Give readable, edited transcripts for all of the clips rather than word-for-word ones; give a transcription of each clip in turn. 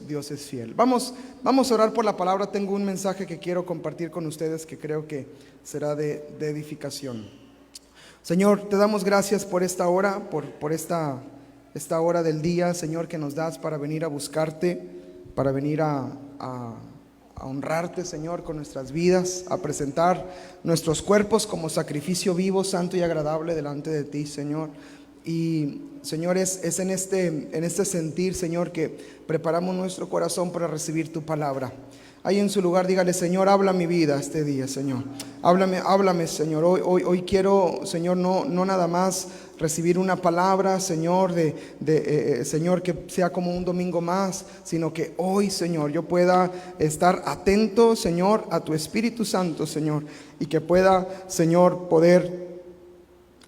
Dios es fiel. Vamos a orar por la palabra. Tengo un mensaje que quiero compartir con ustedes que creo que será de edificación. Señor, te damos gracias por esta hora, por esta hora del día, Señor, que nos das para venir a buscarte, para venir a honrarte, Señor, con nuestras vidas, a presentar nuestros cuerpos como sacrificio vivo, santo y agradable delante de ti, Señor. Y Señor, es en este sentir, Señor, que preparamos nuestro corazón para recibir tu palabra. Ahí en su lugar dígale: Señor, habla mi vida este día, Señor. Háblame, Señor. Hoy quiero, Señor, no nada más recibir una palabra, Señor, Señor, que sea como un domingo más, sino que hoy, Señor, yo pueda estar atento, Señor, a tu Espíritu Santo, Señor, y que pueda, Señor, poder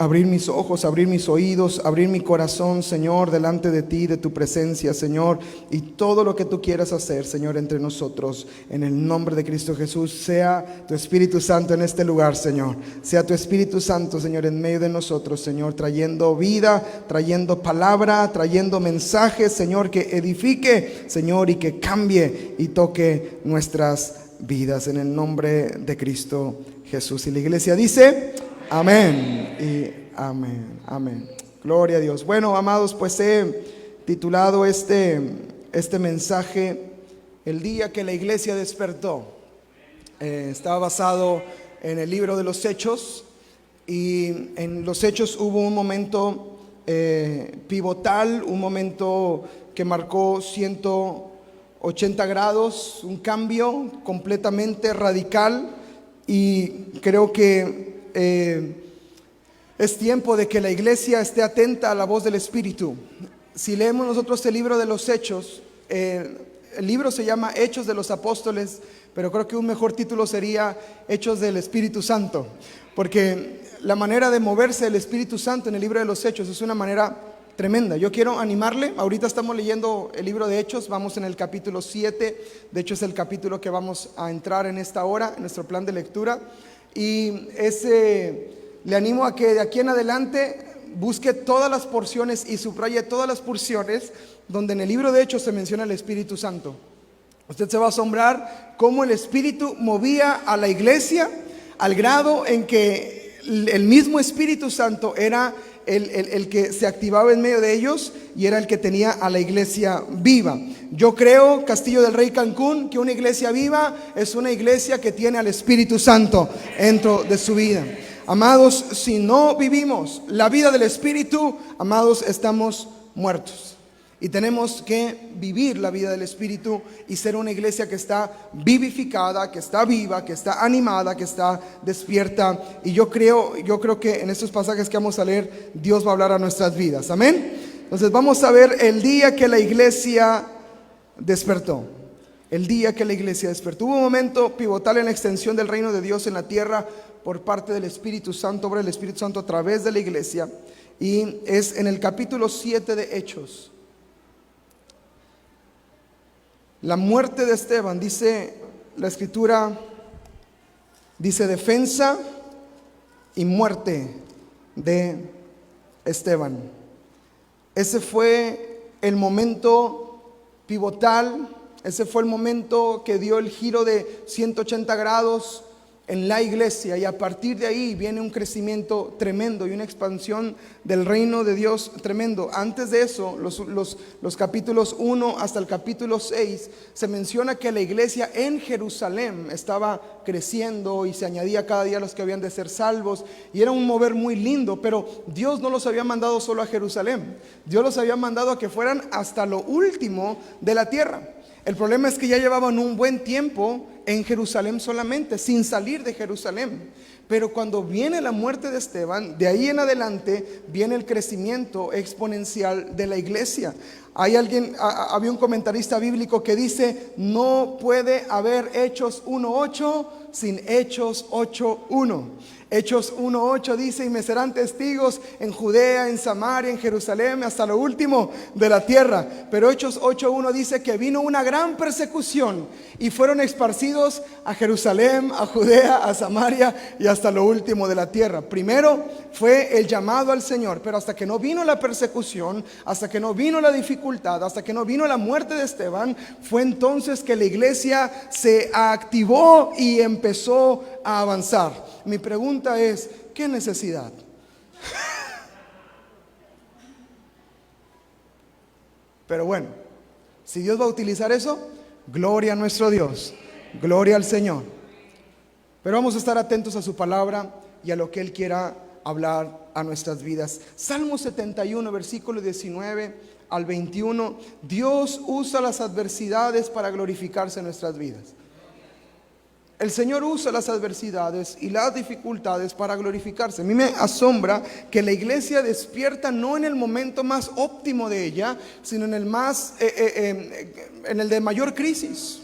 abrir mis ojos, abrir mis oídos, abrir mi corazón, Señor, delante de ti, de tu presencia, Señor, y todo lo que tú quieras hacer, Señor, entre nosotros, en el nombre de Cristo Jesús. Sea tu Espíritu Santo en este lugar, Señor. Sea tu Espíritu Santo, Señor, en medio de nosotros, Señor, trayendo vida, trayendo palabra, trayendo mensajes, Señor, que edifique, Señor, y que cambie y toque nuestras vidas, en el nombre de Cristo Jesús. Y la iglesia dice: amén y amén, amén. Gloria a Dios. Bueno, amados, pues he titulado este mensaje El día que la iglesia despertó. Estaba basado en el libro de los Hechos, y en los Hechos hubo un momento pivotal, un momento que marcó 180 grados, un cambio completamente radical, y creo que es tiempo de que la iglesia esté atenta a la voz del Espíritu. Si leemos nosotros el libro de los Hechos, el libro se llama Hechos de los Apóstoles, pero creo que un mejor título sería Hechos del Espíritu Santo, porque la manera de moverse del Espíritu Santo en el libro de los Hechos es una manera tremenda. Yo quiero animarle. Ahorita estamos leyendo el libro de Hechos, vamos en el capítulo 7, de hecho es el capítulo que vamos a entrar en esta hora, en nuestro plan de lectura. Y le animo a que de aquí en adelante busque todas las porciones y subraye todas las porciones donde en el libro de Hechos se menciona el Espíritu Santo. Usted se va a asombrar cómo el Espíritu movía a la iglesia, al grado en que el mismo Espíritu Santo era el que se activaba en medio de ellos, y era el que tenía a la iglesia viva. Yo creo, Castillo del Rey Cancún, que una iglesia viva es una iglesia que tiene al Espíritu Santo dentro de su vida. Amados, si no vivimos la vida del Espíritu, amados, estamos muertos. Y tenemos que vivir la vida del Espíritu y ser una iglesia que está vivificada, que está viva, que está animada, que está despierta. Y yo creo que en estos pasajes que vamos a leer, Dios va a hablar a nuestras vidas. Amén. Entonces vamos a ver el día que la iglesia despertó. El día que la iglesia despertó. Hubo un momento pivotal en la extensión del reino de Dios en la tierra por parte del Espíritu Santo, obra del Espíritu Santo a través de la iglesia. Y es en el capítulo 7 de Hechos. La muerte de Esteban, dice la escritura, dice defensa y muerte de Esteban. Ese fue el momento pivotal, ese fue el momento que dio el giro de 180 grados en la iglesia, y a partir de ahí viene un crecimiento tremendo y una expansión del reino de Dios tremendo. Antes de eso, los capítulos 1 hasta el capítulo 6, se menciona que la iglesia en Jerusalén estaba creciendo y se añadía cada día los que habían de ser salvos, y era un mover muy lindo. Pero Dios no los había mandado solo a Jerusalén, Dios los había mandado a que fueran hasta lo último de la tierra. El problema es que ya llevaban un buen tiempo en Jerusalén solamente, sin salir de Jerusalén. Pero cuando viene la muerte de Esteban, de ahí en adelante viene el crecimiento exponencial de la iglesia. Había un comentarista bíblico que dice: no puede haber Hechos 1:8 sin Hechos 8:1. Hechos 1:8 dice: y me serán testigos en Judea, en Samaria, en Jerusalén, hasta lo último de la tierra. Pero Hechos 8:1 dice que vino una gran persecución y fueron esparcidos extranjeros a Jerusalén, a Judea, a Samaria y hasta lo último de la tierra. Primero fue el llamado al Señor, pero hasta que no vino la persecución, hasta que no vino la dificultad, hasta que no vino la muerte de Esteban, fue entonces que la iglesia se activó y empezó a avanzar. Mi pregunta es, ¿qué necesidad? Pero bueno, si Dios va a utilizar eso, gloria a nuestro Dios, gloria al Señor. Pero vamos a estar atentos a su palabra y a lo que Él quiera hablar a nuestras vidas. Salmo 71, versículo 19 al 21. Dios usa las adversidades para glorificarse en nuestras vidas. El Señor usa las adversidades y las dificultades para glorificarse. A mí me asombra que la iglesia despierta no en el momento más óptimo de ella, sino en el más, en el de mayor crisis.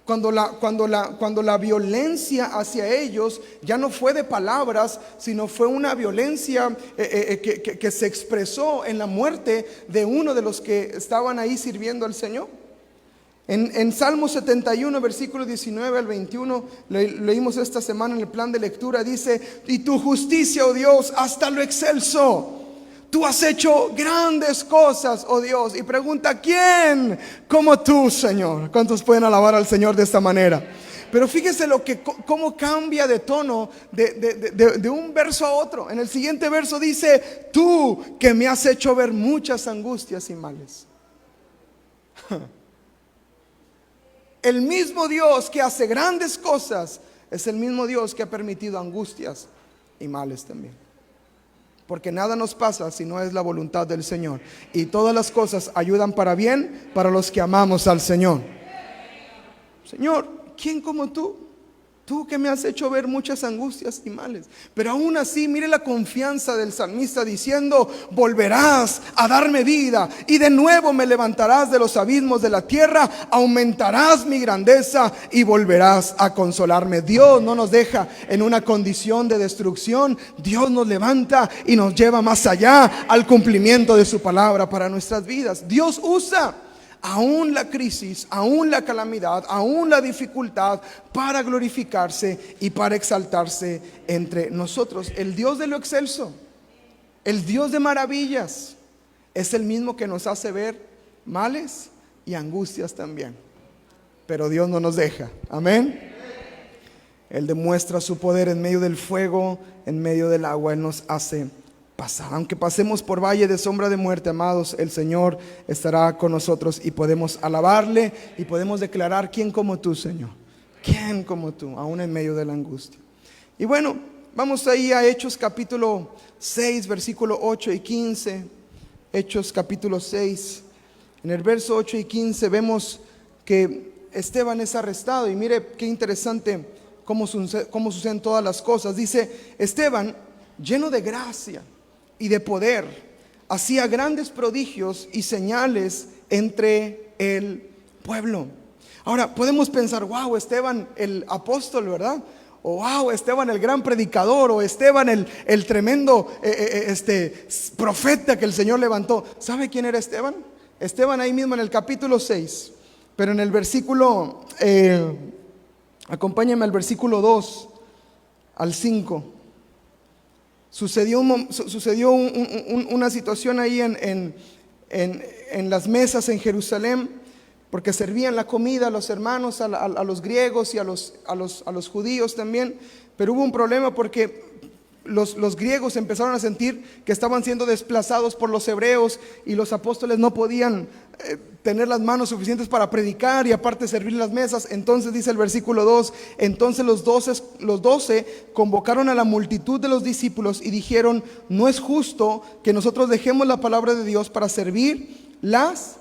Cuando la violencia hacia ellos ya no fue de palabras, sino fue una violencia que se expresó en la muerte de uno de los que estaban ahí sirviendo al Señor. En Salmo 71, versículo 19 al 21, leímos esta semana en el plan de lectura, dice: y tu justicia, oh Dios, hasta lo excelso. Tú has hecho grandes cosas, oh Dios. Y pregunta, ¿quién como tú, Señor? ¿Cuántos pueden alabar al Señor de esta manera? Pero fíjese cómo cambia de tono de un verso a otro. En el siguiente verso dice: tú que me has hecho ver muchas angustias y males. El mismo Dios que hace grandes cosas es el mismo Dios que ha permitido angustias y males también. Porque nada nos pasa si no es la voluntad del Señor. Y todas las cosas ayudan para bien para los que amamos al Señor. Señor, ¿quién como tú? Tú que me has hecho ver muchas angustias y males. Pero aún así, mire la confianza del salmista diciendo: volverás a darme vida y de nuevo me levantarás de los abismos de la tierra, aumentarás mi grandeza y volverás a consolarme. Dios no nos deja en una condición de destrucción. Dios nos levanta y nos lleva más allá al cumplimiento de su palabra para nuestras vidas. Dios usa aún la crisis, aún la calamidad, aún la dificultad para glorificarse y para exaltarse entre nosotros. El Dios de lo excelso, el Dios de maravillas, es el mismo que nos hace ver males y angustias también. Pero Dios no nos deja, amén. Él demuestra su poder en medio del fuego, en medio del agua. Él nos hace pasar. Aunque pasemos por valle de sombra de muerte, amados, el Señor estará con nosotros y podemos alabarle y podemos declarar: ¿quién como tú, Señor? ¿Quién como tú? Aún en medio de la angustia. Y bueno, vamos ahí a Hechos capítulo 6, versículo 8 y 15. Hechos capítulo 6. En el verso 8 y 15 vemos que Esteban es arrestado. Y mire qué interesante cómo suceden todas las cosas. Dice: Esteban, lleno de gracia y de poder, hacía grandes prodigios y señales entre el pueblo. Ahora podemos pensar: wow, Esteban el apóstol, ¿verdad? O wow, Esteban el gran predicador, o Esteban el tremendo profeta que el Señor levantó. ¿Sabe quién era Esteban? Esteban ahí mismo en el capítulo 6, pero en el versículo, acompáñame al versículo 2 al 5. Sucedió una situación ahí en las mesas en Jerusalén, porque servían la comida a los hermanos, a los griegos y a los judíos también. Pero hubo un problema porque los griegos empezaron a sentir que estaban siendo desplazados por los hebreos, y los apóstoles no podían tener las manos suficientes para predicar y aparte servir las mesas. Entonces dice el versículo 2: entonces los 12 convocaron a la multitud de los discípulos y dijeron: no es justo que nosotros dejemos la palabra de Dios para servir las.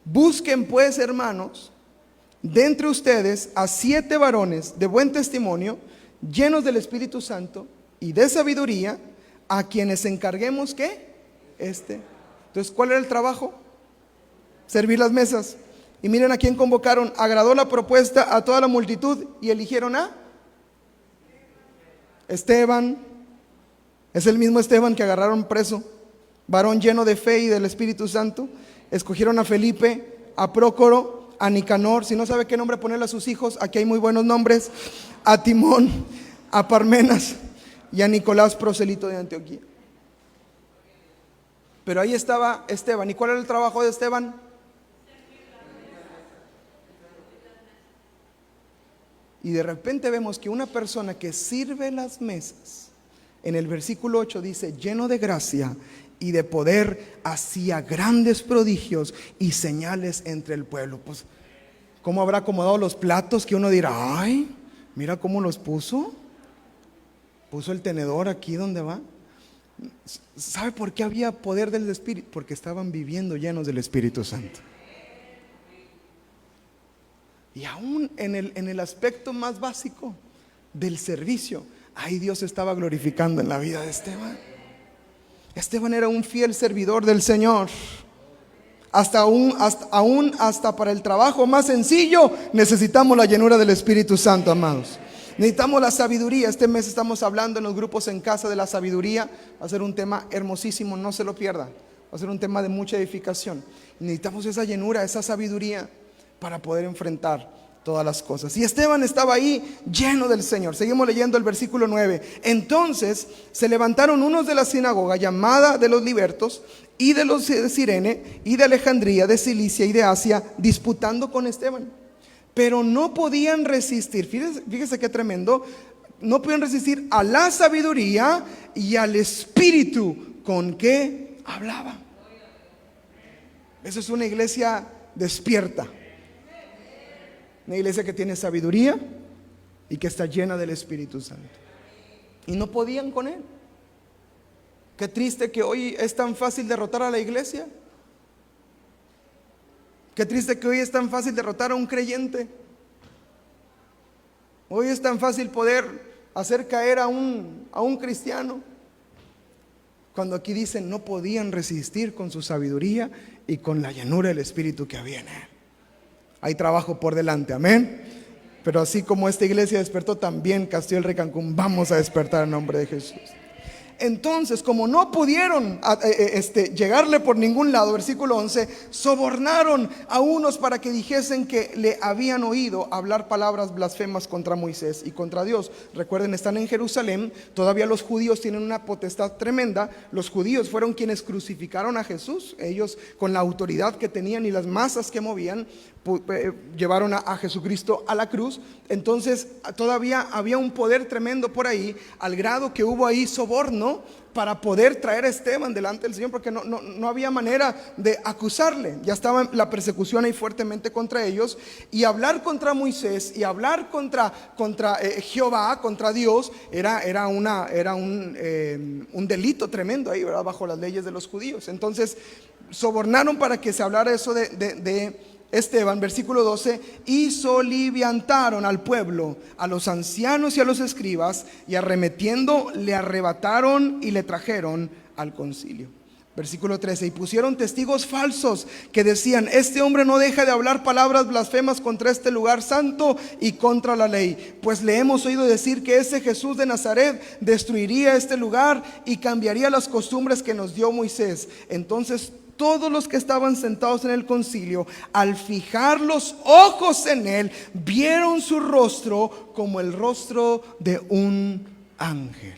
Busquen pues, hermanos, de entre ustedes a 7 varones de buen testimonio, llenos del Espíritu Santo y de sabiduría, a quienes encarguemos ¿qué? Entonces, ¿cuál era el trabajo? Servir las mesas. Y miren a quién convocaron. Agradó la propuesta a toda la multitud y eligieron a Esteban. Es el mismo Esteban que agarraron preso, varón lleno de fe y del Espíritu Santo. Escogieron a Felipe, a Prócoro, a Nicanor, si no sabe qué nombre ponerle a sus hijos, aquí hay muy buenos nombres, a Timón, a Parmenas y a Nicolás, prosélito de Antioquía. Pero ahí estaba Esteban. ¿Y cuál era el trabajo de Esteban? Y de repente vemos que una persona que sirve las mesas, en el versículo 8 dice, lleno de gracia y de poder, hacía grandes prodigios y señales entre el pueblo. Pues, ¿cómo habrá acomodado los platos que uno dirá, ay, mira cómo los puso? Puso el tenedor aquí donde va. ¿Sabe por qué había poder del Espíritu? Porque estaban viviendo llenos del Espíritu Santo. Y aún en el aspecto más básico del servicio, ahí Dios estaba glorificando en la vida de Esteban. Esteban era un fiel servidor del Señor. Hasta para el trabajo más sencillo necesitamos la llenura del Espíritu Santo, amados. Necesitamos la sabiduría. Este mes estamos hablando en los grupos en casa de la sabiduría. Va a ser un tema hermosísimo, no se lo pierda. Va a ser un tema de mucha edificación. Necesitamos esa llenura, esa sabiduría para poder enfrentar todas las cosas. Y Esteban estaba ahí lleno del Señor. Seguimos leyendo el versículo 9. Entonces se levantaron unos de la sinagoga llamada de los libertos y de los de Cirene y de Alejandría, de Cilicia y de Asia, disputando con Esteban. Pero no podían resistir, fíjese qué tremendo, no podían resistir a la sabiduría y al espíritu con que hablaba. Esa es una iglesia despierta. Una iglesia que tiene sabiduría y que está llena del Espíritu Santo. Y no podían con él. Qué triste que hoy es tan fácil derrotar a la iglesia. Qué triste que hoy es tan fácil derrotar a un creyente. Hoy es tan fácil poder hacer caer a un cristiano. Cuando aquí dicen no podían resistir con su sabiduría y con la llenura del Espíritu que había en él. Hay trabajo por delante, amén. Pero así como esta iglesia despertó, también Castillo del Rey Cancún vamos a despertar en nombre de Jesús. Entonces, como no pudieron llegarle por ningún lado, versículo 11, sobornaron a unos para que dijesen que le habían oído hablar palabras blasfemas contra Moisés y contra Dios. Recuerden, están en Jerusalén, todavía los judíos tienen una potestad tremenda. Los judíos fueron quienes crucificaron a Jesús. Ellos, con la autoridad que tenían y las masas que movían, llevaron a Jesucristo a la cruz. Entonces todavía había un poder tremendo por ahí, al grado que hubo ahí soborno para poder traer a Esteban delante del Señor, porque no había manera de acusarle. Ya estaba la persecución ahí fuertemente contra ellos. Y hablar contra Moisés y hablar contra Jehová, contra Dios, era un delito tremendo ahí, ¿verdad? Bajo las leyes de los judíos. Entonces sobornaron para que se hablara eso de Esteban. Versículo 12, y soliviantaron al pueblo, a los ancianos y a los escribas, y arremetiendo le arrebataron y le trajeron al concilio. Versículo 13, y pusieron testigos falsos que decían, este hombre no deja de hablar palabras blasfemas contra este lugar santo y contra la ley, pues le hemos oído decir que ese Jesús de Nazaret destruiría este lugar y cambiaría las costumbres que nos dio Moisés. Entonces todos los que estaban sentados en el concilio, al fijar los ojos en él, vieron su rostro como el rostro de un ángel.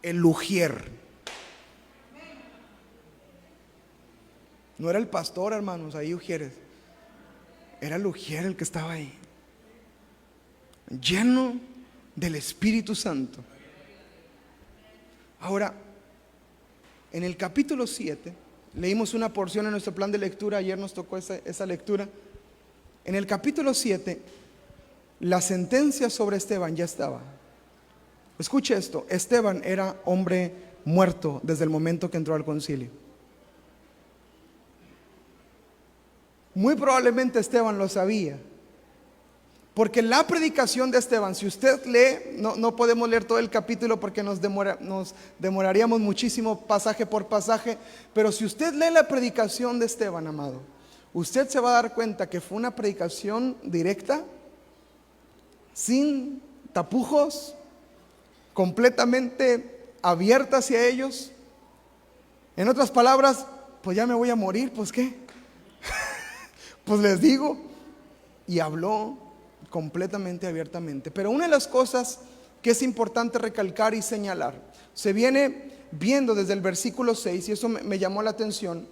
El ujier. No era el pastor, hermanos, ahí ujieres. Era el ujier el que estaba ahí, lleno del Espíritu Santo. Ahora, en el capítulo 7, leímos una porción en nuestro plan de lectura, ayer nos tocó esa lectura. En el capítulo 7, la sentencia sobre Esteban ya estaba. Escuche esto, Esteban era hombre muerto desde el momento que entró al concilio. Muy probablemente Esteban lo sabía, porque la predicación de Esteban, si usted lee, no podemos leer todo el capítulo porque nos demoraríamos muchísimo pasaje por pasaje, pero si usted lee la predicación de Esteban, amado, usted se va a dar cuenta que fue una predicación directa, sin tapujos, completamente abierta hacia ellos. En otras palabras, pues ya me voy a morir, pues qué. Pues les digo. Y habló completamente abiertamente. Pero una de las cosas que es importante recalcar y señalar, se viene viendo desde el versículo 6, y eso me llamó la atención,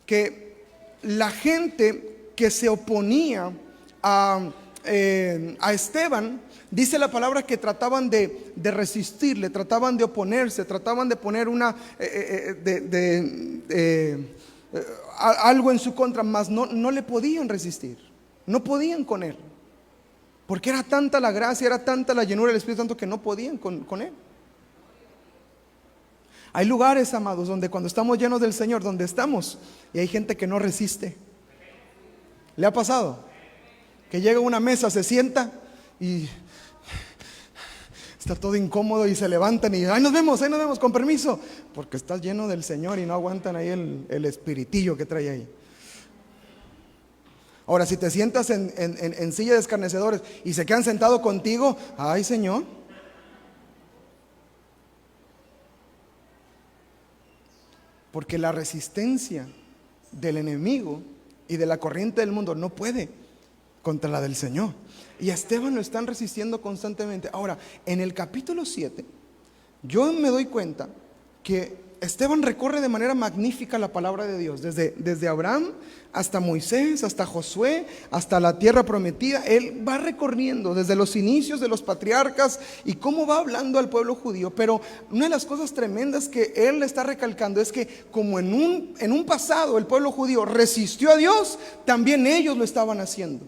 que la gente que se oponía a Esteban, dice la palabra que trataban de resistirle, trataban de oponerse, trataban de poner algo en su contra, mas no le podían resistir, no podían con él, porque era tanta la gracia, era tanta la llenura del Espíritu Santo que no podían con él. Hay lugares, amados, donde cuando estamos llenos del Señor, donde estamos, y hay gente que no resiste. ¿Le ha pasado? Que llega a una mesa, se sienta y está todo incómodo y se levantan y ahí nos vemos, con permiso, porque estás lleno del Señor y no aguantan ahí el espiritillo que trae ahí. Ahora, si te sientas en silla de escarnecedores y se quedan sentados contigo, ay Señor. Porque la resistencia del enemigo y de la corriente del mundo no puede contra la del Señor. Y a Esteban lo están resistiendo constantemente. Ahora, en el capítulo 7, yo me doy cuenta que Esteban recorre de manera magnífica la palabra de Dios, desde Abraham hasta Moisés, hasta Josué, hasta la tierra prometida. Él va recorriendo desde los inicios de los patriarcas y cómo va hablando al pueblo judío. Pero una de las cosas tremendas que él le está recalcando es que como en un pasado el pueblo judío resistió a Dios, también ellos lo estaban haciendo.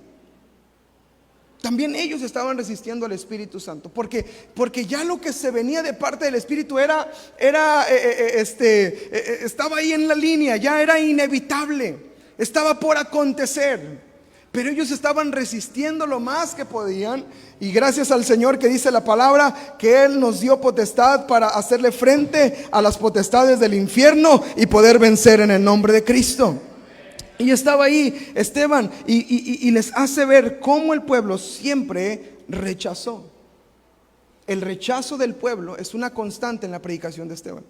También ellos estaban resistiendo al Espíritu Santo, porque ya lo que se venía de parte del Espíritu estaba ahí en la línea, ya era inevitable, estaba por acontecer, pero ellos estaban resistiendo lo más que podían. Y gracias al Señor que dice la palabra que Él nos dio potestad para hacerle frente a las potestades del infierno y poder vencer en el nombre de Cristo. Y estaba ahí Esteban y les hace ver cómo el pueblo siempre rechazó. El rechazo del pueblo es una constante en la predicación de Esteban.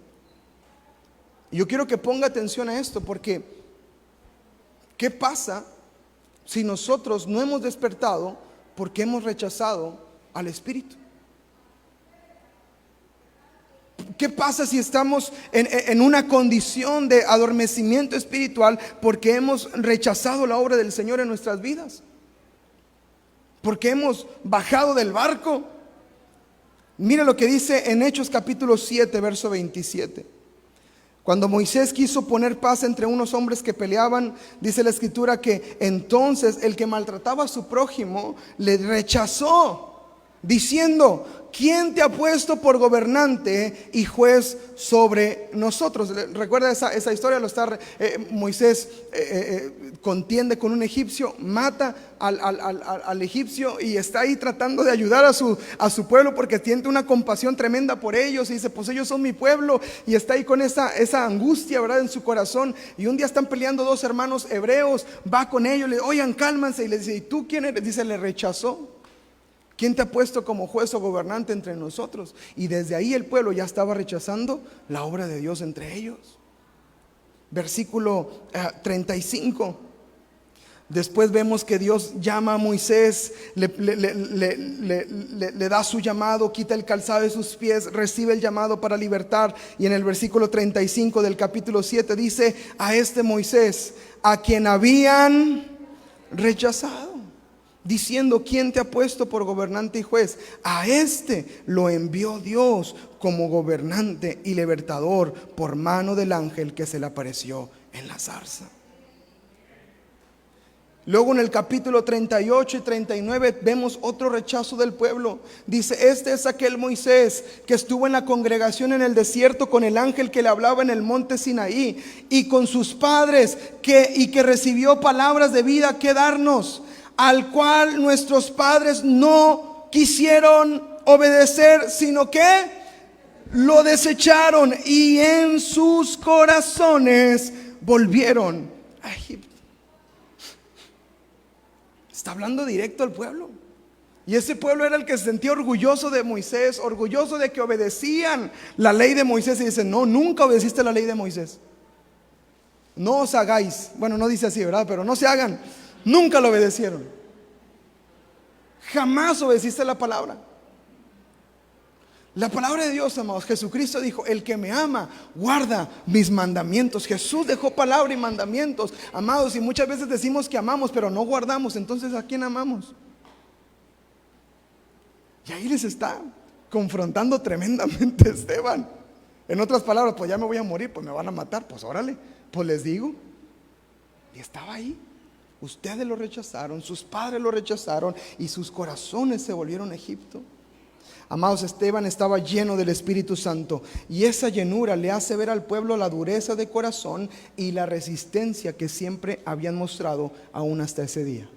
Y yo quiero que ponga atención a esto, porque ¿qué pasa si nosotros no hemos despertado porque hemos rechazado al Espíritu? ¿Qué pasa si estamos en una condición de adormecimiento espiritual porque hemos rechazado la obra del Señor en nuestras vidas? Porque hemos bajado del barco. Mira lo que dice en Hechos capítulo 7, verso 27. Cuando Moisés quiso poner paz entre unos hombres que peleaban, dice la escritura que entonces el que maltrataba a su prójimo le rechazó, diciendo: ¿quién te ha puesto por gobernante y juez sobre nosotros? Recuerda esa historia, Moisés contiende con un egipcio, mata al egipcio y está ahí tratando de ayudar a su pueblo, porque tiene una compasión tremenda por ellos y dice: pues ellos son mi pueblo, y está ahí con esa angustia, ¿verdad?, en su corazón. Y un día están peleando dos hermanos hebreos, va con ellos, le oigan, cálmanse, y le dice: ¿y tú quién eres? Dice: le rechazó. ¿Quién te ha puesto como juez o gobernante entre nosotros? Y desde ahí el pueblo ya estaba rechazando la obra de Dios entre ellos. Versículo 35. Después vemos que Dios llama a Moisés, le da su llamado, quita el calzado de sus pies, recibe el llamado para libertar. Y en el versículo 35 del capítulo 7 dice: a este Moisés, a quien habían rechazado, diciendo: ¿quién te ha puesto por gobernante y juez? A este lo envió Dios como gobernante y libertador por mano del ángel que se le apareció en la zarza. Luego en el capítulo 38 y 39 vemos otro rechazo del pueblo. Dice: este es aquel Moisés que estuvo en la congregación en el desierto con el ángel que le hablaba en el monte Sinaí, y con sus padres que recibió palabras de vida que darnos, al cual nuestros padres no quisieron obedecer, sino que lo desecharon y en sus corazones volvieron a Egipto. Está hablando directo al pueblo. Y ese pueblo era el que se sentía orgulloso de Moisés, orgulloso de que obedecían la ley de Moisés. Y dice: no, nunca obedeciste la ley de Moisés. no os hagáis, bueno, no dice así, ¿verdad? Pero no se hagan, nunca lo obedecieron. Jamás obedeciste la palabra. La palabra de Dios, amados, Jesucristo dijo: el que me ama, guarda mis mandamientos. Jesús dejó palabra y mandamientos, amados, y muchas veces decimos que amamos, pero no guardamos. Entonces, ¿a quién amamos? Y ahí les está confrontando tremendamente Esteban. En otras palabras, pues ya me voy a morir, pues me van a matar, pues órale, pues les digo. Y estaba ahí. Ustedes lo rechazaron, sus padres lo rechazaron, y sus corazones se volvieron a Egipto. Amados, Esteban estaba lleno del Espíritu Santo, y esa llenura le hace ver al pueblo la dureza de corazón y la resistencia que siempre habían mostrado aún hasta ese día.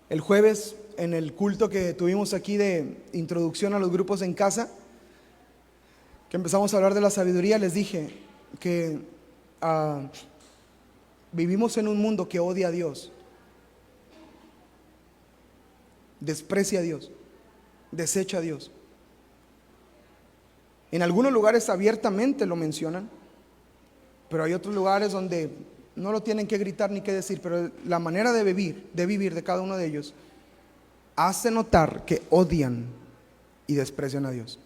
El jueves, en el culto que tuvimos aquí de introducción a los grupos en casa, que empezamos a hablar de la sabiduría, les dije que vivimos en un mundo que odia a Dios, desprecia a Dios, desecha a Dios. En algunos lugares abiertamente lo mencionan, pero hay otros lugares donde no lo tienen que gritar ni que decir, pero la manera de vivir de cada uno de ellos hace notar que odian y desprecian a Dios.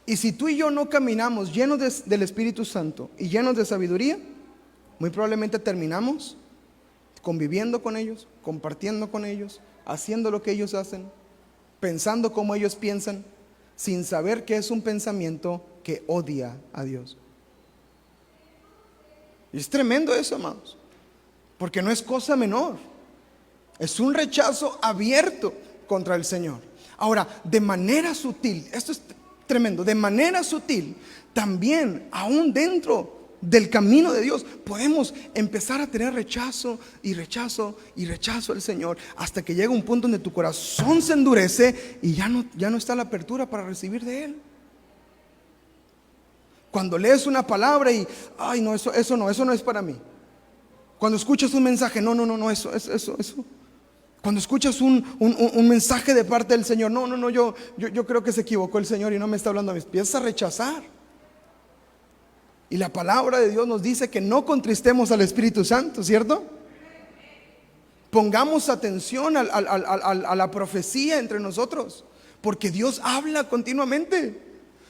Y si tú y yo no caminamos llenos del Espíritu Santo y llenos de sabiduría, muy probablemente terminamos conviviendo con ellos, compartiendo con ellos, haciendo lo que ellos hacen, pensando como ellos piensan, sin saber que es un pensamiento que odia a Dios. Y es tremendo eso, amados, porque no es cosa menor. Es un rechazo abierto contra el Señor. Ahora, de manera sutil, esto es tremendo, de manera sutil, también aún dentro del camino de Dios podemos empezar a tener rechazo y rechazo y rechazo al Señor, hasta que llega un punto donde tu corazón se endurece y ya no está la apertura para recibir de Él. Cuando lees una palabra y ay no, eso no es para mí. Cuando escuchas un mensaje, no, eso. Cuando escuchas un mensaje de parte del Señor, no, yo creo que se equivocó el Señor y no me está hablando a mí. Empiezas a rechazar. Y la palabra de Dios nos dice que no contristemos al Espíritu Santo, ¿cierto? Pongamos atención a la profecía entre nosotros, porque Dios habla continuamente.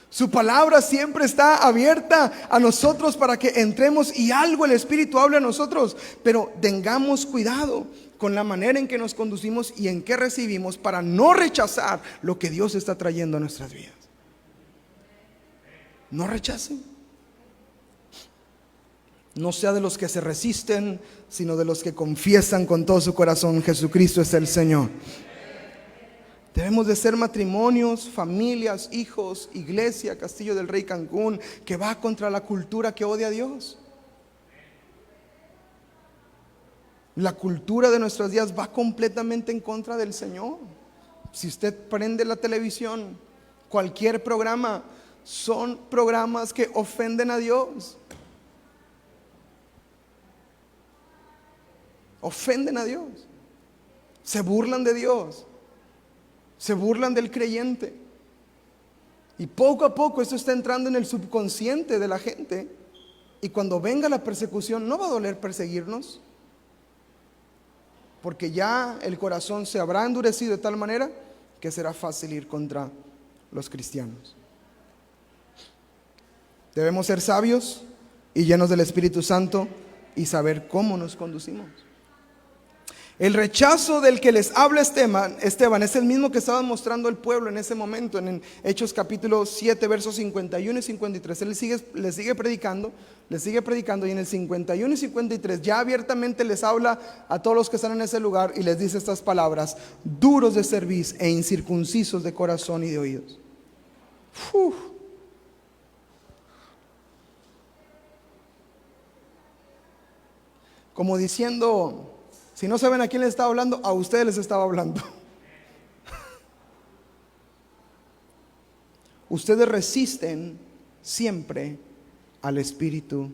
Su palabra siempre está abierta a nosotros para que entremos y algo el Espíritu hable a nosotros. Pero tengamos cuidado con la manera en que nos conducimos y en que recibimos, para no rechazar lo que Dios está trayendo a nuestras vidas. No rechacen. No sea de los que se resisten, sino de los que confiesan con todo su corazón: Jesucristo es el Señor. Debemos de ser matrimonios, familias, hijos, iglesia, Castillo del Rey Cancún, que va contra la cultura que odia a Dios. La cultura de nuestros días va completamente en contra del Señor. Si usted prende la televisión, cualquier programa, son programas que ofenden a Dios. Ofenden a Dios. Se burlan de Dios. Se burlan del creyente. Y poco a poco esto está entrando en el subconsciente de la gente. Y cuando venga la persecución, no va a doler perseguirnos, porque ya el corazón se habrá endurecido de tal manera que será fácil ir contra los cristianos. Debemos ser sabios y llenos del Espíritu Santo y saber cómo nos conducimos. El rechazo del que les habla Esteban es el mismo que estaba mostrando el pueblo en ese momento, en Hechos capítulo 7, versos 51 y 53. Él les sigue predicando, y en el 51 y 53 ya abiertamente les habla a todos los que están en ese lugar y les dice estas palabras: duros de cerviz e incircuncisos de corazón y de oídos. Como diciendo: si no saben a quién les estaba hablando, a ustedes les estaba hablando. Ustedes resisten siempre al Espíritu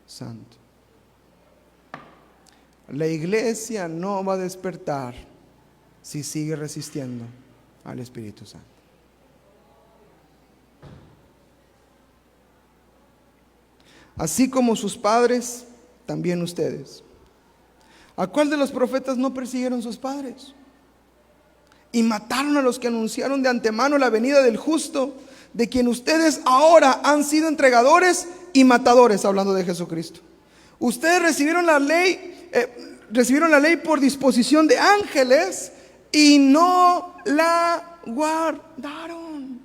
Santo. La iglesia no va a despertar si sigue resistiendo al Espíritu Santo. así como sus padres, también ustedes. ¿A cuál de los profetas no persiguieron sus padres? Y mataron a los que anunciaron de antemano la venida del justo, de quien ustedes ahora han sido entregadores y matadores, hablando de Jesucristo. Ustedes recibieron la ley por disposición de ángeles y no la guardaron.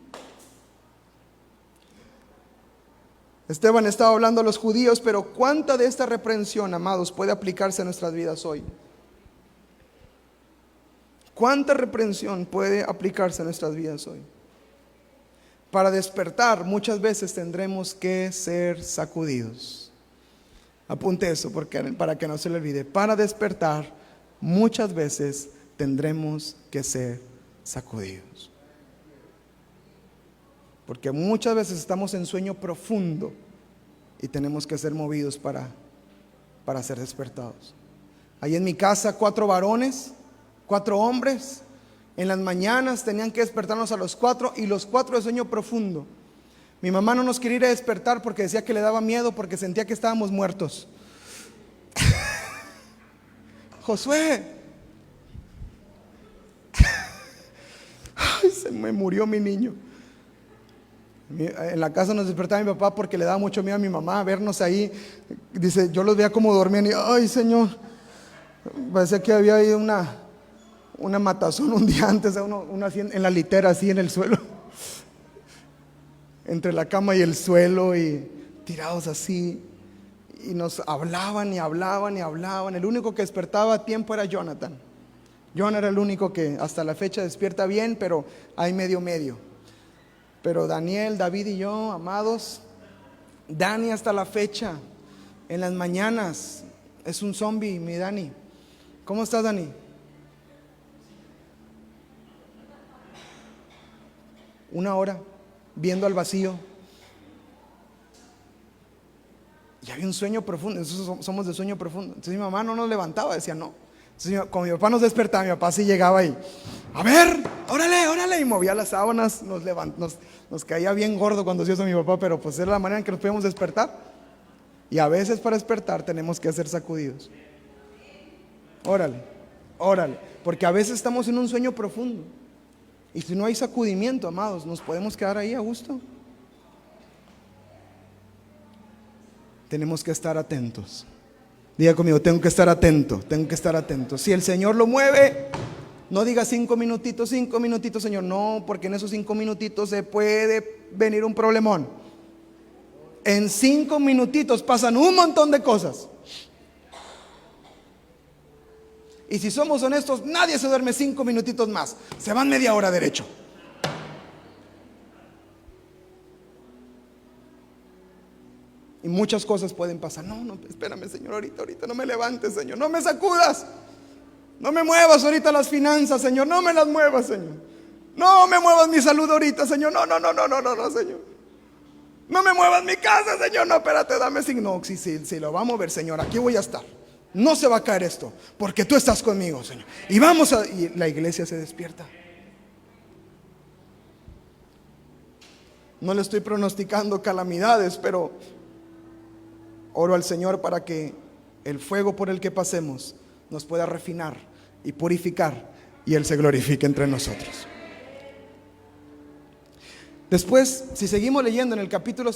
Esteban estaba hablando a los judíos, pero ¿cuánta de esta reprensión, amados, puede aplicarse a nuestras vidas hoy? ¿Cuánta reprensión puede aplicarse a nuestras vidas hoy? Para despertar, muchas veces tendremos que ser sacudidos. Apunte eso para que no se le olvide. Para despertar, muchas veces tendremos que ser sacudidos. Porque muchas veces estamos en sueño profundo y tenemos que ser movidos para ser despertados. Ahí en mi casa, 4 varones, 4 hombres. En las mañanas tenían que despertarnos a los 4 y los 4 de sueño profundo. Mi mamá no nos quería ir a despertar porque decía que le daba miedo porque sentía que estábamos muertos. Josué, ay, se me murió mi niño. En la casa nos despertaba mi papá porque le daba mucho miedo a mi mamá vernos ahí. Dice, yo los veía como dormían y ay, Señor, parecía que había ahí una matazón un día antes, uno así en la litera, así en el suelo, entre la cama y el suelo, y tirados así, y nos hablaban y hablaban y hablaban. El único que despertaba a tiempo era Jonathan. John era el único que hasta la fecha despierta bien, pero hay medio. Pero Daniel, David y yo, amados, Dani hasta la fecha, en las mañanas, es un zombie, mi Dani. ¿Cómo estás, Dani? Una hora viendo al vacío. Y había un sueño profundo. Nosotros somos de sueño profundo. Entonces mi mamá no nos levantaba, decía no. Entonces cuando mi papá nos despertaba, mi papá sí llegaba y a ver, órale, y movía las sábanas, nos caía bien gordo cuando hacía eso mi papá, pero pues era la manera en que nos podíamos despertar. Y a veces para despertar tenemos que ser sacudidos. Órale, porque a veces estamos en un sueño profundo. Y si no hay sacudimiento, amados, ¿nos podemos quedar ahí a gusto? Tenemos que estar atentos. Diga conmigo, tengo que estar atento. Si el Señor lo mueve, no diga 5 minutitos, Señor. No, porque en esos 5 minutitos se puede venir un problemón. En 5 minutitos pasan un montón de cosas. Y si somos honestos, nadie se duerme 5 minutitos más. Se van media hora derecho. Y muchas cosas pueden pasar. No, espérame, Señor, ahorita no me levantes, Señor. No me sacudas. No me muevas ahorita las finanzas, Señor. No me las muevas, Señor. No me muevas mi salud ahorita, Señor. No, Señor. No me muevas mi casa, Señor. No, espérate, dame signo. No, sí, lo va a mover, Señor. Aquí voy a estar. No se va a caer esto, porque tú estás conmigo, Señor. Y la iglesia se despierta. No le estoy pronosticando calamidades, pero oro al Señor para que el fuego por el que pasemos nos pueda refinar y purificar, y Él se glorifique entre nosotros. Después, si seguimos leyendo en el capítulo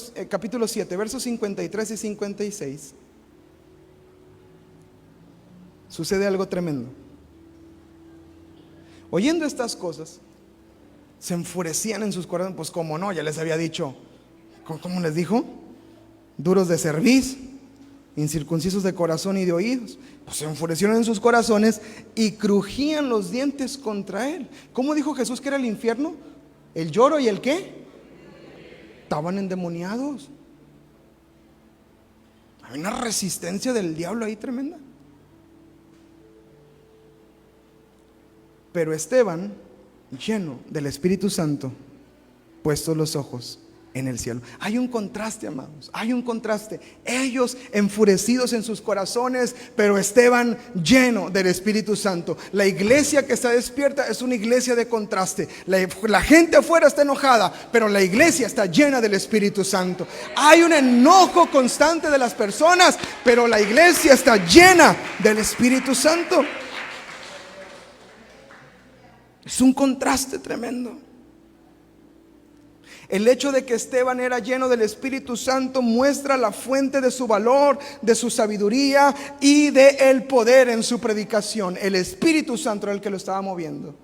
7, versos 53 y 56, sucede algo tremendo. Oyendo estas cosas, se enfurecían en sus corazones. Pues como no, ya les había dicho. ¿Cómo les dijo? Duros de cerviz, incircuncisos de corazón y de oídos. Pues se enfurecieron en sus corazones y crujían los dientes contra él. ¿Cómo dijo Jesús que era el infierno? ¿El lloro y el qué? Estaban endemoniados. Hay una resistencia del diablo ahí tremenda. Pero Esteban, lleno del Espíritu Santo, puestos los ojos, en el cielo. Hay un contraste, amados, hay un contraste. Ellos enfurecidos en sus corazones, pero Esteban lleno del Espíritu Santo. La iglesia que está despierta es una iglesia de contraste. La gente afuera está enojada, pero la iglesia está llena del Espíritu Santo. Hay un enojo constante de las personas, pero la iglesia está llena del Espíritu Santo. Es un contraste tremendo. El hecho de que Esteban era lleno del Espíritu Santo muestra la fuente de su valor, de su sabiduría y de el poder en su predicación. El Espíritu Santo era el que lo estaba moviendo,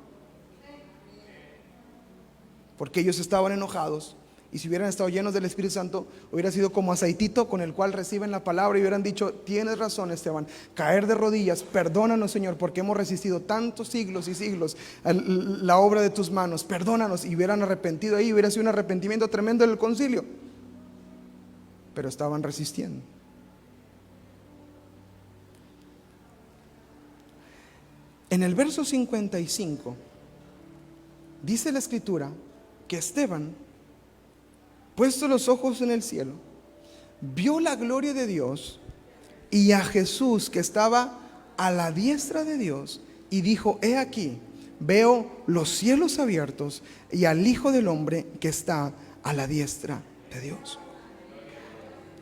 porque ellos estaban enojados. Y si hubieran estado llenos del Espíritu Santo, hubiera sido como aceitito con el cual reciben la palabra y hubieran dicho: tienes razón, Esteban, caer de rodillas, perdónanos, Señor, porque hemos resistido tantos siglos y siglos la obra de tus manos, perdónanos. Y hubieran arrepentido ahí, hubiera sido un arrepentimiento tremendo en el concilio, pero estaban resistiendo. En el verso 55 dice la Escritura que Esteban, puesto los ojos en el cielo, vio la gloria de Dios y a Jesús que estaba a la diestra de Dios, y dijo: he aquí, veo los cielos abiertos y al Hijo del Hombre que está a la diestra de Dios.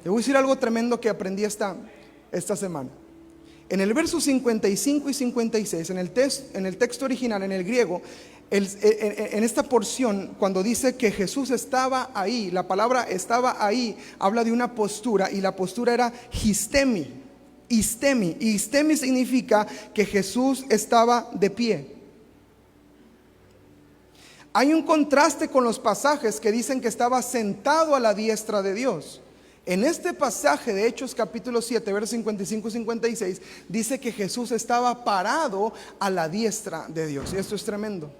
Le voy a decir algo tremendo que aprendí esta semana. En el verso 55 y 56, en el texto original, en el griego, en esta porción, cuando dice que Jesús estaba ahí, la palabra estaba ahí habla de una postura, y la postura era histemi. Histemi significa que Jesús estaba de pie. Hay un contraste con los pasajes que dicen que estaba sentado a la diestra de Dios. En este pasaje de Hechos capítulo 7, versos 55 y 56, dice que Jesús estaba parado a la diestra de Dios. Y esto es tremendo,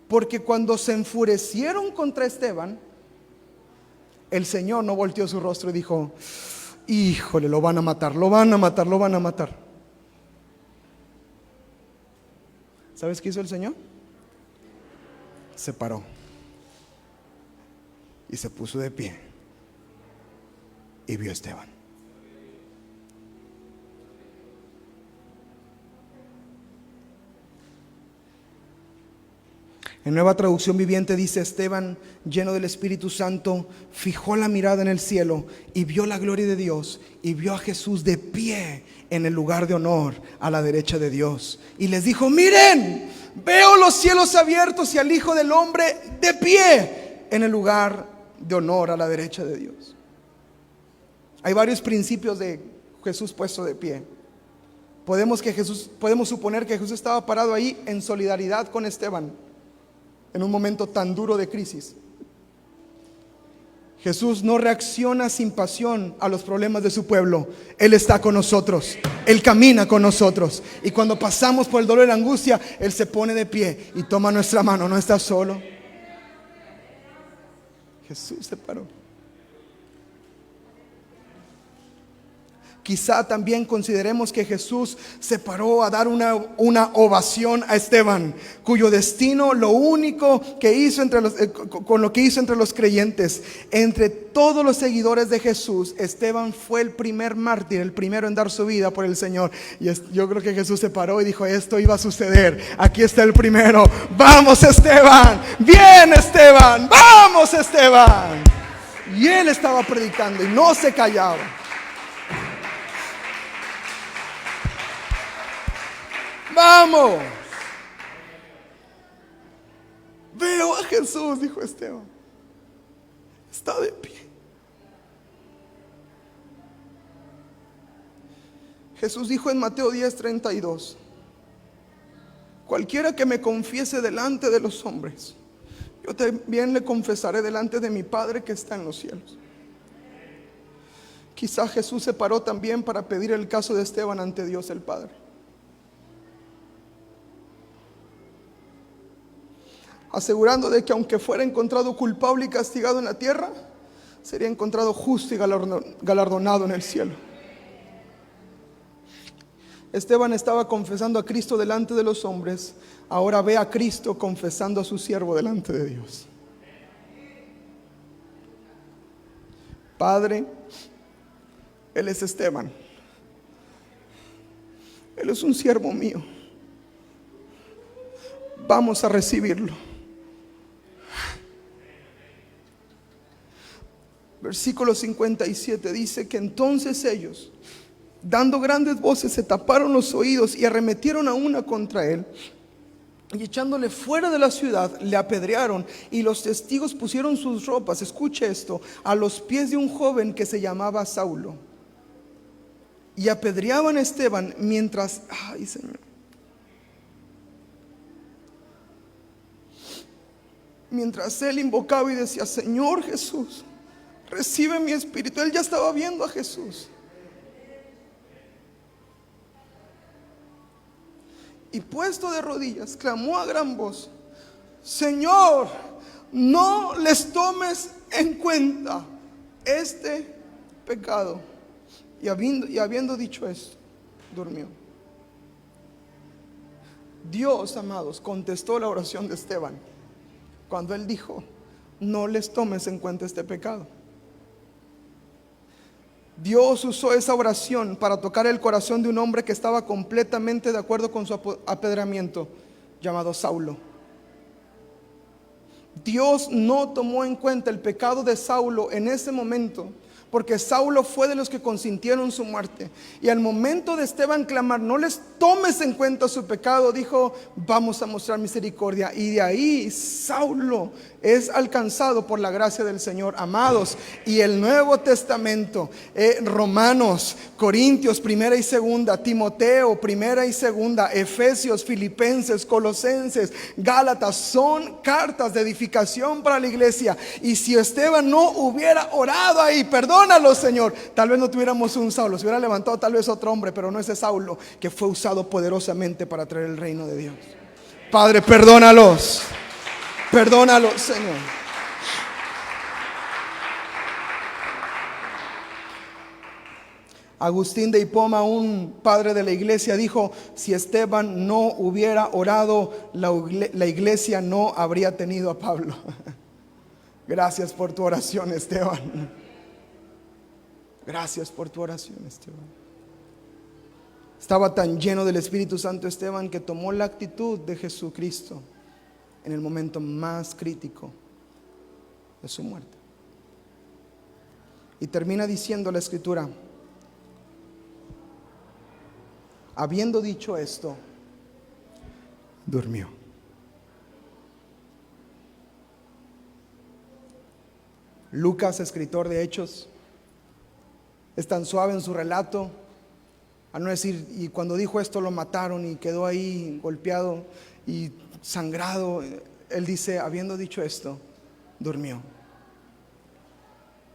porque cuando se enfurecieron contra Esteban, el Señor no volteó su rostro y dijo: híjole, lo van a matar, lo van a matar, lo van a matar. ¿Sabes qué hizo el Señor? Se paró y se puso de pie y vio a Esteban. En Nueva Traducción Viviente dice: Esteban, lleno del Espíritu Santo, fijó la mirada en el cielo y vio la gloria de Dios, y vio a Jesús de pie en el lugar de honor a la derecha de Dios. Y les dijo: miren, veo los cielos abiertos y al Hijo del Hombre de pie en el lugar de honor a la derecha de Dios. Hay varios principios de Jesús puesto de pie. Podemos suponer que Jesús estaba parado ahí en solidaridad con Esteban en un momento tan duro de crisis. Jesús no reacciona sin pasión a los problemas de su pueblo. Él está con nosotros, Él camina con nosotros, y cuando pasamos por el dolor y la angustia, Él se pone de pie y toma nuestra mano. No está solo. Jesús se paró. Quizá también consideremos que Jesús se paró a dar una ovación a Esteban, cuyo destino, lo único que hizo con lo que hizo entre los creyentes, entre todos los seguidores de Jesús, Esteban fue el primer mártir, el primero en dar su vida por el Señor. Y yo creo que Jesús se paró y dijo: esto iba a suceder, aquí está el primero. Vamos, Esteban, bien, Esteban, vamos, Esteban. Y él estaba predicando y no se callaba. Vamos. Veo a Jesús, dijo Esteban. Está de pie. Jesús dijo en Mateo 10:32: cualquiera que me confiese delante de los hombres, yo también le confesaré delante de mi Padre que está en los cielos. Quizá Jesús se paró también para pedir el caso de Esteban ante Dios el Padre, asegurando de que aunque fuera encontrado culpable y castigado en la tierra, sería encontrado justo y galardonado en el cielo. Esteban estaba confesando a Cristo delante de los hombres. Ahora ve a Cristo confesando a su siervo delante de Dios. Padre, él es Esteban. Él es un siervo mío. Vamos a recibirlo. Versículo 57 dice que entonces ellos, dando grandes voces, se taparon los oídos y arremetieron a una contra él, y echándole fuera de la ciudad le apedrearon, y los testigos pusieron sus ropas, escuche esto, a los pies de un joven que se llamaba Saulo, y apedreaban a Esteban mientras, ay Señor, mientras él invocaba y decía: Señor Jesús, recibe mi espíritu. Él ya estaba viendo a Jesús. Y puesto de rodillas, clamó a gran voz: Señor, no les tomes en cuenta este pecado. Y habiendo dicho esto, durmió. Dios, amados, contestó la oración de Esteban cuando él dijo: no les tomes en cuenta este pecado. Dios usó esa oración para tocar el corazón de un hombre que estaba completamente de acuerdo con su apedreamiento, llamado Saulo. Dios no tomó en cuenta el pecado de Saulo en ese momento, porque Saulo fue de los que consintieron su muerte. Y al momento de Esteban clamar: no les tomes en cuenta su pecado, dijo: vamos a mostrar misericordia. Y de ahí Saulo es alcanzado por la gracia del Señor, amados. Y el Nuevo Testamento, Romanos, Corintios, primera y segunda, Timoteo, primera y segunda, Efesios, Filipenses, Colosenses, Gálatas, son cartas de edificación para la iglesia. Y si Esteban no hubiera orado ahí: perdónalo, Señor, tal vez no tuviéramos un Saulo, se hubiera levantado tal vez otro hombre, pero no ese Saulo que fue usado poderosamente para traer el reino de Dios. Padre, perdónalos. Perdónalos, Señor. Agustín de Hipona, un padre de la iglesia, dijo: si Esteban no hubiera orado, la iglesia no habría tenido a Pablo. Gracias por tu oración, Esteban. Gracias por tu oración, Esteban. Estaba tan lleno del Espíritu Santo Esteban que tomó la actitud de Jesucristo en el momento más crítico de su muerte. Y termina diciendo la Escritura: habiendo dicho esto, durmió. Lucas, escritor de Hechos, es tan suave en su relato, a no decir: y cuando dijo esto lo mataron, y quedó ahí golpeado y sangrado. Él dice: habiendo dicho esto, durmió.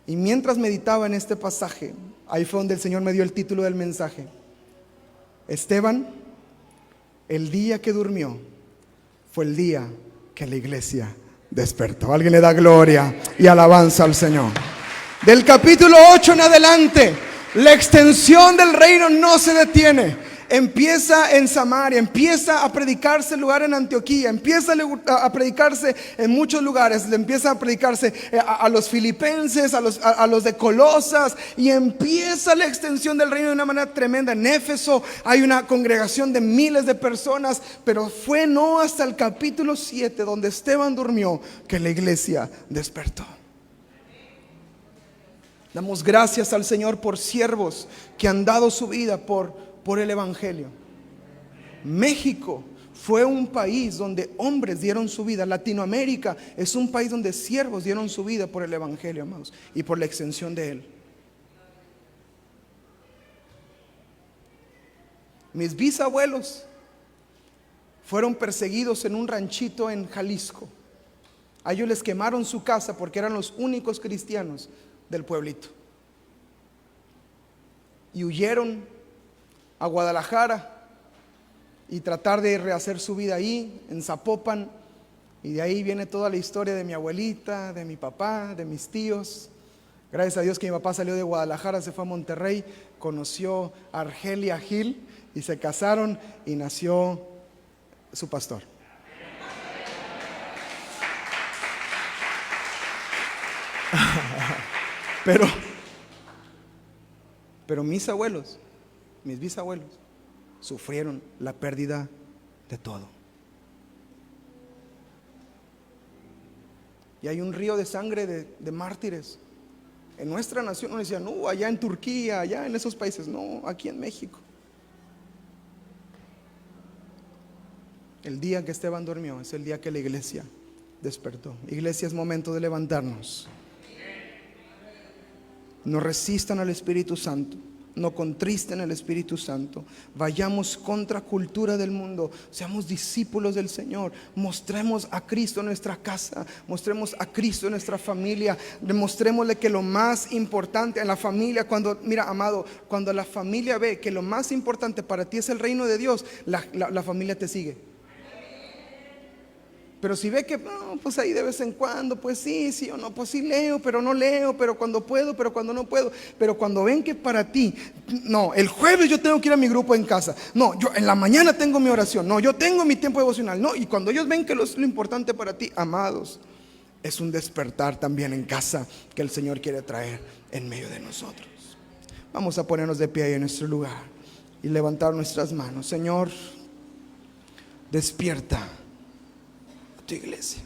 Y mientras meditaba en este pasaje, ahí fue donde el Señor me dio el título del mensaje: Esteban, el día que durmió fue el día que la iglesia despertó. Alguien le da gloria y alabanza al Señor. Del capítulo 8 en adelante, la extensión del reino no se detiene. Empieza en Samaria, empieza a predicarse el lugar en Antioquía, empieza a predicarse en muchos lugares, empieza a predicarse a los filipenses, a los de Colosas, y empieza la extensión del reino de una manera tremenda. En Éfeso hay una congregación de miles de personas, pero fue no hasta el capítulo 7, donde Esteban durmió, que la iglesia despertó. Damos gracias al Señor por siervos que han dado su vida por el evangelio. México fue un país donde hombres dieron su vida. Latinoamérica es un país donde siervos dieron su vida por el evangelio, amados, y por la extensión de él. Mis bisabuelos fueron perseguidos en un ranchito en Jalisco. A ellos les quemaron su casa porque eran los únicos cristianos del pueblito, y huyeron a Guadalajara y tratar de rehacer su vida ahí en Zapopan. Y de ahí viene toda la historia de mi abuelita, de mi papá, de mis tíos. Gracias a Dios que mi papá salió de Guadalajara, se fue a Monterrey, conoció a Argelia Gil y se casaron, y nació su pastor. Pero mis abuelos, mis bisabuelos, sufrieron la pérdida de todo. Y hay un río de sangre de mártires. En nuestra nación no decían, no, allá en Turquía, allá en esos países. No, aquí en México. El día que Esteban durmió es el día que la iglesia despertó. Iglesia, es momento de levantarnos. No resistan al Espíritu Santo, no contristen al Espíritu Santo. Vayamos contra cultura del mundo, seamos discípulos del Señor. Mostremos a Cristo en nuestra casa, mostremos a Cristo en nuestra familia. Demostrémosle que lo más importante en la familia, mira, amado, cuando la familia ve que lo más importante para ti es el reino de Dios, la familia te sigue. Pero si ve que, no, pues ahí de vez en cuando, pues sí o no, pues sí leo, pero no leo, pero cuando puedo, pero cuando no puedo. Pero cuando ven que para ti, no, el jueves yo tengo que ir a mi grupo en casa, no, yo en la mañana tengo mi oración, no, yo tengo mi tiempo devocional, no, y cuando ellos ven que lo importante para ti, amados, es un despertar también en casa que el Señor quiere traer en medio de nosotros. Vamos a ponernos de pie ahí en nuestro lugar y levantar nuestras manos. Señor, despierta tu iglesia.